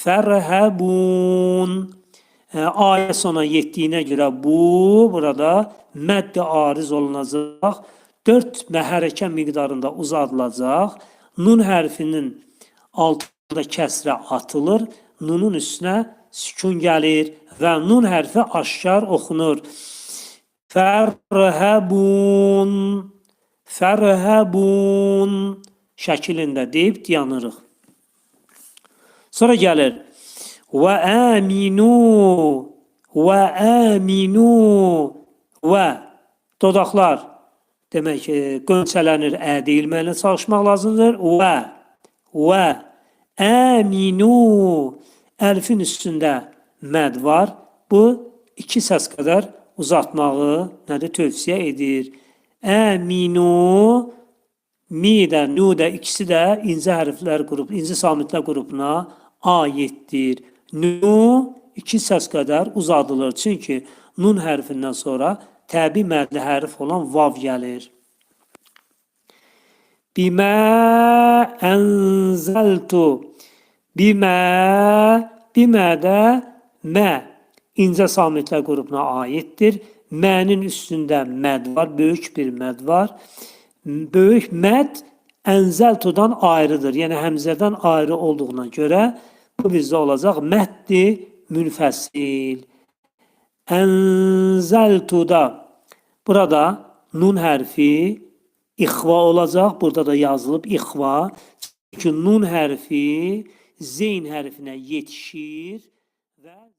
Fərhəbun. Ayə sona yetdiyinə görə bu, burada mədd ariz olunacaq. 4 hərəkə miqdarında uzadılacaq. Nun hərfinin altında kəsrə atılır. Nunun üstünə sükun gəlir və nun hərfi aşkar oxunur. Fərhəbun. Fərhəbun şəklində deyib dayanırıq. Sonra gəlir və əminu. Və əminu. Və dodaqlar demək ki, qönçələnir, deyilməyinə çalışmaq lazımdır. Və əminu. Əlfin üstündə məd var. Bu 2 səs qədər uzatmağı tövsiyə edir. Əminu. Mi də, nu da ikisi də incə hərflər qrupu, incə samitlər qrupuna aiddir. Nu 2 səs qədər uzadılır. Çünki nun hərfindən sonra təbii mədli hərf olan vav gəlir. Bimə ənzəltu. Bimə. Bimə də mə. İncə samitlər qrupuna aiddir. Mənin üstündə məd var, böyük bir məd var. Böyük məd ənzəltudan ayrıdır. Yəni həmzədən ayrı olduğuna görə bu bizdə olacaq məddi münfəsil. Ənzəltuda. Burada nun hərfi ixva olacaq. Burada da yazılıb ixva. Çünki nun hərfi zeyn hərfinə yetişir.